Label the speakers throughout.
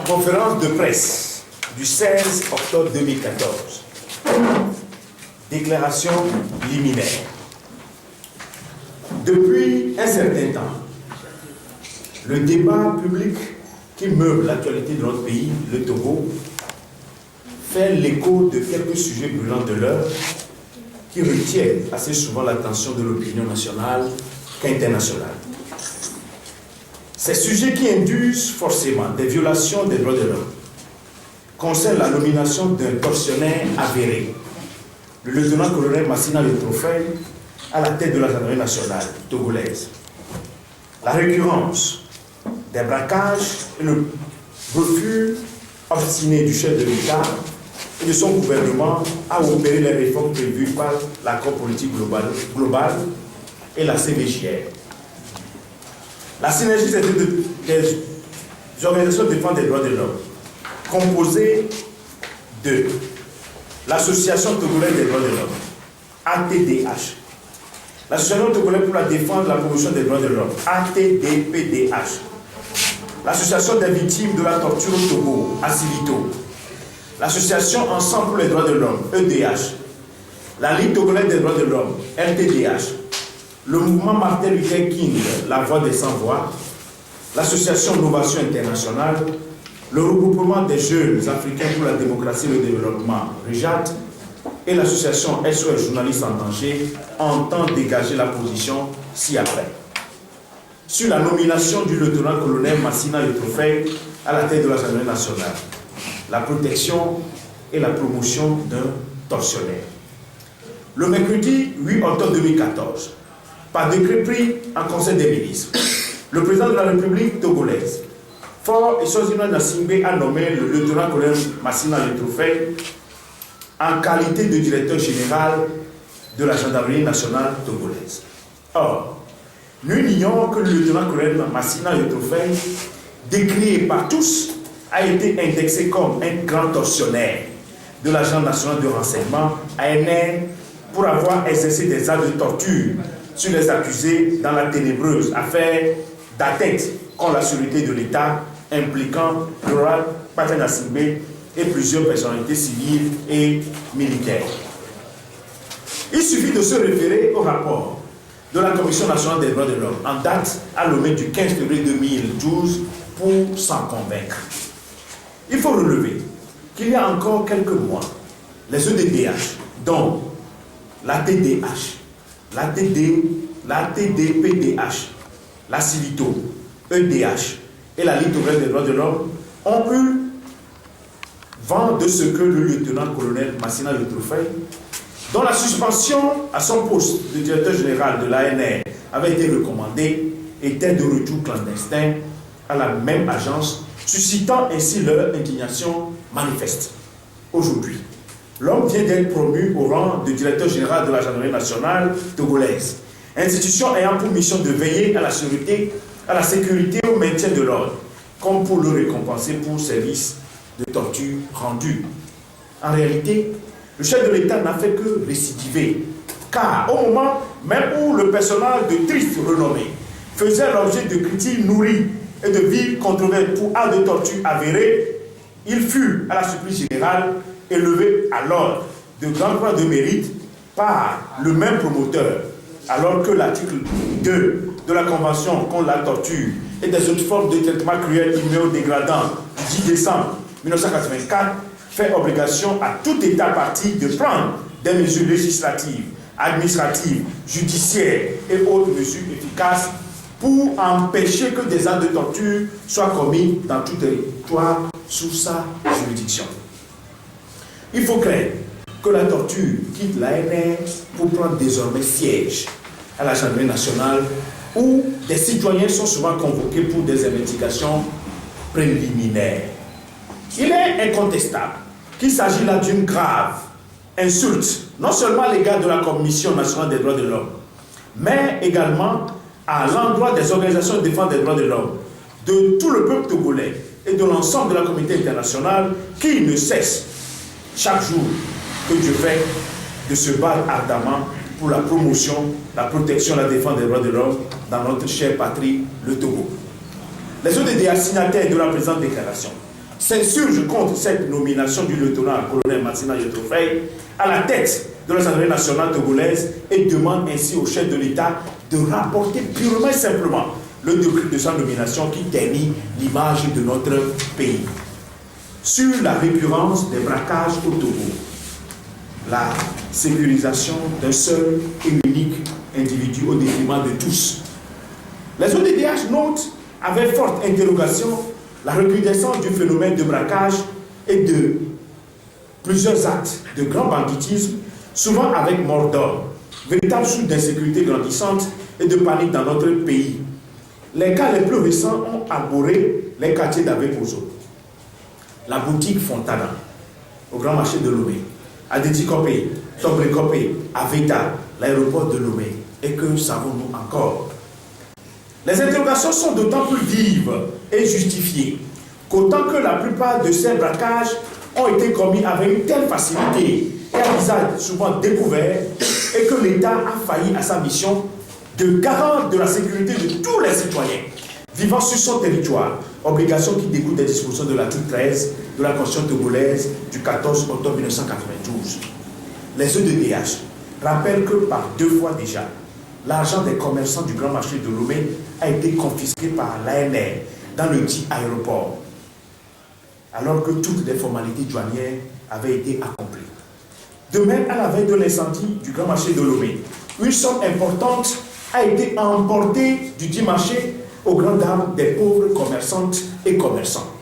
Speaker 1: Conférence de presse du 16 octobre 2014. Déclaration liminaire. Depuis un certain temps, le débat public qui meuble l'actualité de notre pays, le Togo, fait l'écho de quelques sujets brûlants de l'heure qui retiennent assez souvent l'attention de l'opinion nationale qu'internationale. Ces sujets qui induisent forcément des violations des droits de l'homme concernent la nomination d'un tortionnaire avéré, le lieutenant-colonel Massina Letroufey, à la tête de la gendarmerie nationale togolaise. La récurrence des braquages et le refus obstiné du chef de l'État et de son gouvernement à opérer les réformes prévues par l'accord politique global et la CVJR. La synergie des organisations de défense des droits de l'homme, composée de l'Association togolaise des droits de l'homme, ATDH, l'Association togolaise pour la défense et la promotion des droits de l'homme, ATDPDH, l'Association des victimes de la torture au Togo, ACIVITO, l'Association Ensemble pour les droits de l'homme, EDH, la Ligue togolaise des droits de l'homme, LTDH, le mouvement Martin Luther King, la voix des sans-voix, l'association Innovation Internationale, le regroupement des jeunes africains pour la démocratie et le développement, RIJAD, et l'association SOS Journalistes en danger entendent dégager la position ci-après. Sur la nomination du lieutenant-colonel Massina Letroufey à la tête de la gendarmerie nationale, la protection et la promotion d'un tortionnaire. Le mercredi 8 octobre 2014, par décret pris en Conseil des ministres, le président de la République togolaise, Faure Essozina Gnassingbé, a nommé le lieutenant-colonel Massina Letroufey en qualité de directeur général de la gendarmerie nationale togolaise. Or, nous ignorons que le lieutenant-colonel Massina Letroufey, décrié par tous, a été indexé comme un grand tortionnaire de l'Agence nationale de renseignement, ANR, pour avoir exercé des actes de torture sur les accusés dans la ténébreuse affaire d'atteinte contre la sécurité de l'État impliquant Laurent Gbagbo Gnassingbé et plusieurs personnalités civiles et militaires. Il suffit de se référer au rapport de la Commission nationale des droits de l'homme en date à Lomé du 15 février 2012 pour s'en convaincre. Il faut relever qu'il y a encore quelques mois, les EDDH, dont la TDH, la TDPDH, la CIVITO, EDH et la Ligue togolaise des droits de l'homme ont eu vent de ce que le lieutenant-colonel Massina Letroufey, dont la suspension à son poste de directeur général de l'ANR avait été recommandée, était de retour clandestin à la même agence, suscitant ainsi leur indignation manifeste. Aujourd'hui, l'homme vient d'être promu au rang de directeur général de la gendarmerie nationale togolaise, institution ayant pour mission de veiller à la sécurité et au maintien de l'ordre, comme pour le récompenser pour services de torture rendus. En réalité, le chef de l'État n'a fait que récidiver, car au moment même où le personnage de triste renommée faisait l'objet de critiques nourries et de vives controverses pour actes de torture avérés, il fut à la surprise générale élevé à l'ordre de grand croix de mérite par le même promoteur, alors que l'article 2 de la Convention contre la torture et des autres formes de traitement cruel, inhumain ou dégradant du 10 décembre 1984 fait obligation à tout État parti de prendre des mesures législatives, administratives, judiciaires et autres mesures efficaces pour empêcher que des actes de torture soient commis dans tout territoire sous sa juridiction. Il faut craindre que la torture quitte l'ANR pour prendre désormais siège à la gendarmerie nationale où des citoyens sont souvent convoqués pour des investigations préliminaires. Il est incontestable qu'il s'agit là d'une grave insulte, non seulement à l'égard de la Commission nationale des droits de l'homme, mais également à l'endroit des organisations de défense des droits de l'homme, de tout le peuple togolais et de l'ensemble de la communauté internationale qui ne cesse chaque jour que Dieu fait de se battre ardemment pour la promotion, la protection, la défense des droits de l'homme dans notre chère patrie, le Togo. Les ODDH signataires de la présente déclaration s'insurge contre cette nomination du lieutenant-colonel Massina Yotofei à la tête de l'Assemblée nationale togolaise et demande ainsi au chef de l'État de rapporter purement et simplement le décret de sa nomination qui ternit l'image de notre pays. Sur la récurrence des braquages au Togo, la sécurisation d'un seul et unique individu au détriment de tous. Les ODDH notent avec forte interrogation la recrudescence du phénomène de braquage et de plusieurs actes de grand banditisme, souvent avec mort d'homme, véritable source d'insécurité grandissante et de panique dans notre pays. Les cas les plus récents ont arboré les quartiers d'Avepozo, la boutique Fontana, au grand marché de Lomé, à Dédicopé, Tobrecopé, à Veta, l'aéroport de Lomé. Et que savons-nous encore? Les interrogations sont d'autant plus vives et justifiées qu'autant que la plupart de ces braquages ont été commis avec une telle facilité et à visage souvent découvert et que l'État a failli à sa mission de garant de la sécurité de tous les citoyens vivant sur son territoire, obligation qui découle des dispositions de l'article 13 de la Constitution togolaise du 14 octobre 1992. Les EDDH rappellent que par 2 fois déjà, l'argent des commerçants du grand marché de Lomé a été confisqué par l'ANR dans le dit aéroport, alors que toutes les formalités douanières avaient été accomplies. De même, à la veille de l'incendie du grand marché de Lomé, une somme importante a été emportée du dit marché aux grandes dames des pauvres commerçantes et commerçants.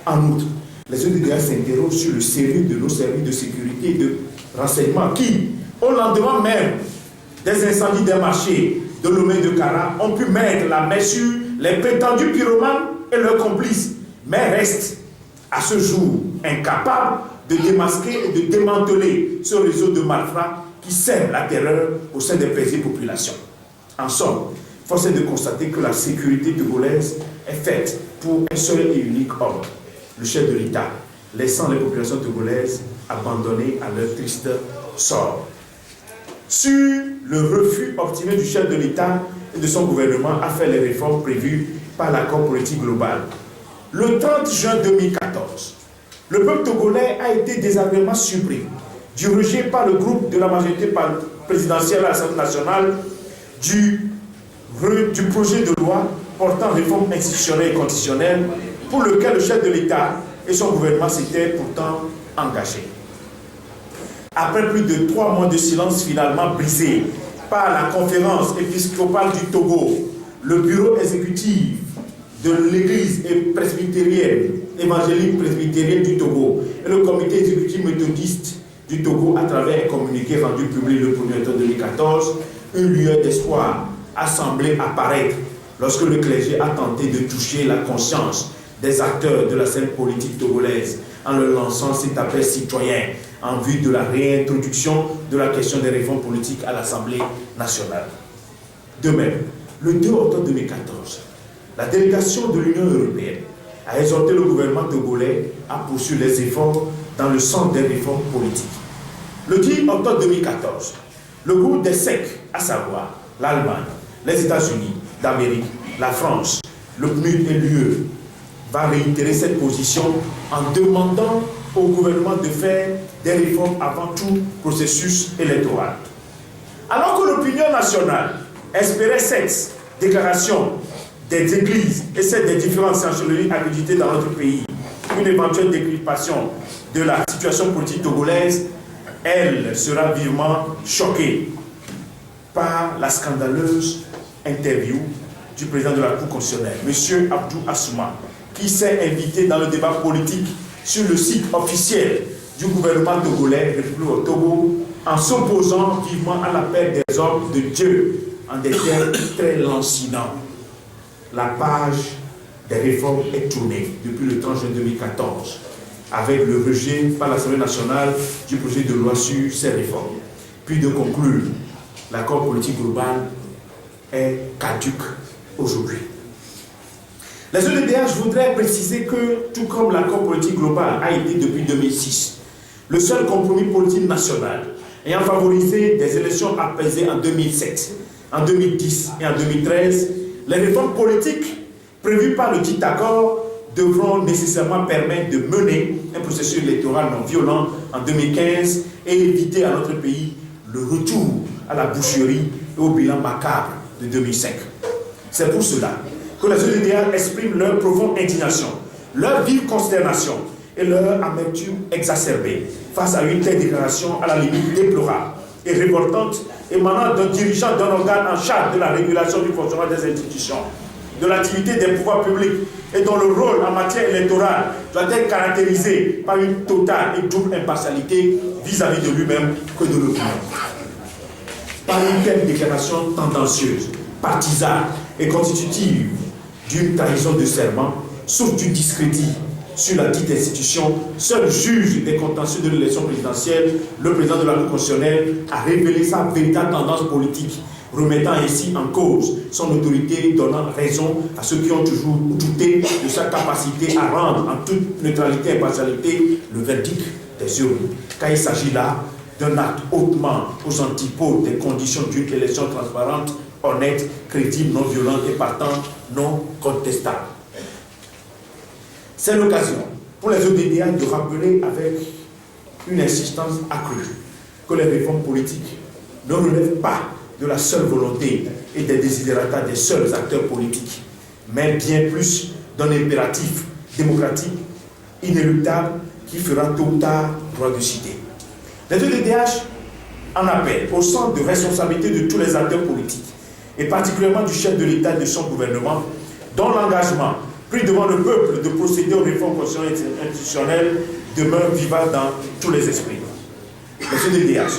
Speaker 1: En outre, les EDDH s'interrogent sur le sérieux de nos services de sécurité et de renseignement qui, au lendemain même des incendies des marchés de Lomé de Kara, ont pu mettre la main sur les prétendus pyromanes et leurs complices, mais restent à ce jour incapables de démasquer et de démanteler ce réseau de malfrats qui sème la terreur au sein des paisibles populations. En somme, force est de constater que la sécurité togolaise est faite pour un seul et unique homme, le chef de l'État, laissant les populations togolaises abandonnées à leur triste sort. Sur le refus obstiné du chef de l'État et de son gouvernement à faire les réformes prévues par l'accord politique global, le 30 juin 2014, le peuple togolais a été désagréablement surpris du rejet par le groupe de la majorité présidentielle à l'Assemblée nationale du projet de loi portant réforme institutionnelle et constitutionnelle pour lequel le chef de l'État et son gouvernement s'étaient pourtant engagés. Après plus de 3 mois de silence finalement brisé par la conférence épiscopale du Togo, le bureau exécutif de l'église évangélique presbytérienne du Togo et le comité exécutif méthodiste du Togo à travers un communiqué rendu public le 1er octobre 2014, une lueur d'espoir a semblé apparaître lorsque le clergé a tenté de toucher la conscience des acteurs de la scène politique togolaise en leur lançant cet appel citoyen en vue de la réintroduction de la question des réformes politiques à l'Assemblée nationale. De même, le 2 octobre 2014, la délégation de l'Union européenne a exhorté le gouvernement togolais à poursuivre les efforts dans le sens des réformes politiques. Le 10 octobre 2014, le groupe des 5, à savoir l'Allemagne, les États-Unis d'Amérique, la France, le PNUD et l'UE, va réitérer cette position en demandant au gouvernement de faire des réformes avant tout processus électoral. Alors que l'opinion nationale espérait cette déclaration des églises et celle des différentes chancelleries accréditées dans notre pays, une éventuelle décryptation de la situation politique togolaise, elle sera vivement choquée par la scandaleuse interview du président de la Cour constitutionnelle, M. Abdou Assouma, qui s'est invité dans le débat politique sur le site officiel du gouvernement togolais, République au Togo, en s'opposant vivement à l'appel des hommes de Dieu en des termes très lancinants. La page des réformes est tournée depuis le 30 juin 2014, avec le rejet par l'Assemblée nationale du projet de loi sur ces réformes. Puis de conclure, l'accord politique global est caduc aujourd'hui. Les EDDH voudraient préciser que, tout comme l'accord politique global a été depuis 2006, le seul compromis politique national ayant favorisé des élections apaisées en 2007, en 2010 et en 2013, les réformes politiques prévues par le dit accord devront nécessairement permettre de mener un processus électoral non violent en 2015 et éviter à notre pays le retour à la boucherie et au bilan macabre de 2005. C'est pour cela que les EDDA expriment leur profonde indignation, leur vive consternation et leur amertume exacerbée face à une telle déclaration à la limite déplorable et révoltante émanant d'un dirigeant d'un organe en charge de la régulation du fonctionnement des institutions, de l'activité des pouvoirs publics et dont le rôle en matière électorale doit être caractérisé par une totale et double impartialité vis-à-vis de lui-même que de l'opinion. Par une telle déclaration tendancieuse, partisane et constitutive d'une trahison de serment, sauf du discrédit sur la dite institution, seul juge des contentieux de l'élection présidentielle, le président de la Cour constitutionnelle a révélé sa véritable tendance politique, remettant ainsi en cause son autorité, donnant raison à ceux qui ont toujours douté de sa capacité à rendre en toute neutralité et impartialité le verdict des urnes. Car il s'agit là d'un acte hautement aux antipodes des conditions d'une élection transparente, honnête, crédible, non violente et partant non contestable. C'est l'occasion pour les ODDA de rappeler avec une insistance accrue que les réformes politiques ne relèvent pas de la seule volonté et des desiderata des seuls acteurs politiques, mais bien plus d'un impératif démocratique inéluctable qui fera tôt ou tard droit de cité. Les EDDH en appellent au centre de responsabilité de tous les acteurs politiques, et particulièrement du chef de l'État et de son gouvernement, dont l'engagement pris devant le peuple de procéder aux réformes constitutionnelles et institutionnelles demeure vivant dans tous les esprits. Les EDDH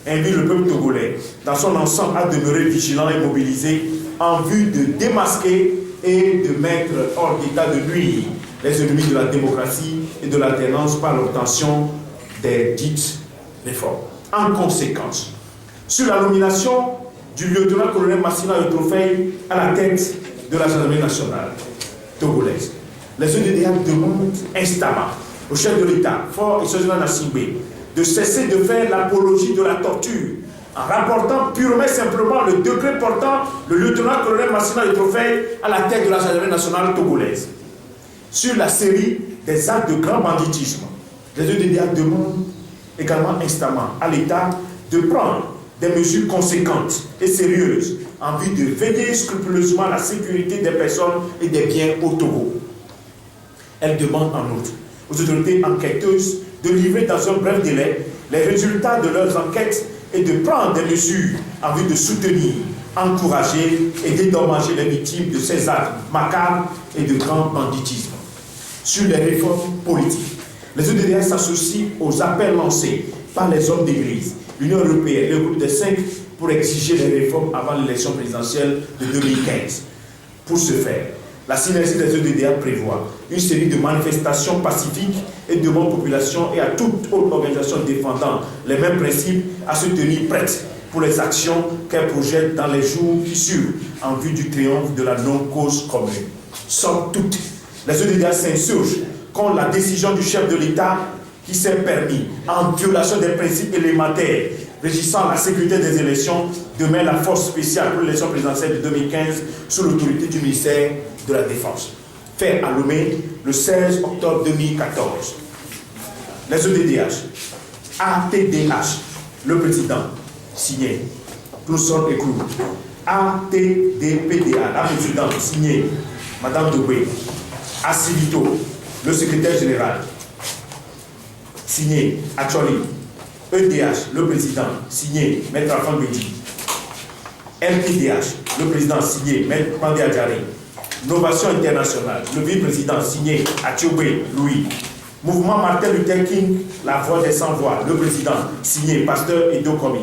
Speaker 1: invitent le peuple togolais dans son ensemble à demeurer vigilant et mobilisé en vue de démasquer et de mettre hors d'état de nuire les ennemis de la démocratie et de l'alternance par l'obtention des dites réformes. En conséquence, sur la nomination du lieutenant-colonel Massina Yotofei à la tête de la gendarmerie nationale togolaise, les EDDA demandent instamment au chef de l'État, Faure Essoufouye Gnassingbé, de cesser de faire l'apologie de la torture en rapportant purement et simplement le décret portant le lieutenant-colonel Massina Yotofei à la tête de la gendarmerie nationale togolaise. Sur la série des actes de grand banditisme, les EDDA demandent également instamment à l'État de prendre des mesures conséquentes et sérieuses en vue de veiller scrupuleusement à la sécurité des personnes et des biens au Togo. Elle demande en outre aux autorités enquêteuses de livrer dans un bref délai les résultats de leurs enquêtes et de prendre des mesures en vue de soutenir, encourager et dédommager les victimes de ces actes macabres et de grand banditisme. Sur les réformes politiques, les EDDA s'associent aux appels lancés par les hommes d'église, l'Union européenne, le groupe des 5 pour exiger les réformes avant l'élection présidentielle de 2015. Pour ce faire, la synergie des EDDA prévoit une série de manifestations pacifiques et demande aux populations et à toute autre organisation défendant les mêmes principes à se tenir prête pour les actions qu'elle projette dans les jours qui suivent en vue du triomphe de la non-cause commune. Somme toute, les EDDA s'insurgent contre la décision du chef de l'État qui s'est permis, en violation des principes élémentaires régissant la sécurité des élections, de mettre la force spéciale pour l'élection présidentielle de 2015 sous l'autorité du ministère de la Défense. Fait à Lomé le 16 octobre 2014. Les EDDH, ATDH, le président, signé, Clousson et Clou. ATDPDA, la présidente, signé, Madame Doué. Asilito, le secrétaire général, signé Acholi. EDH, le président, signé Maître Alphonse Bédi. LPDH, le président, signé Maître Pandé Adjari. Novation internationale, le vice-président, signé Athiobé Louis. Mouvement Martin Luther King, la voix des sans-voix, le président, signé Pasteur Edo Komi.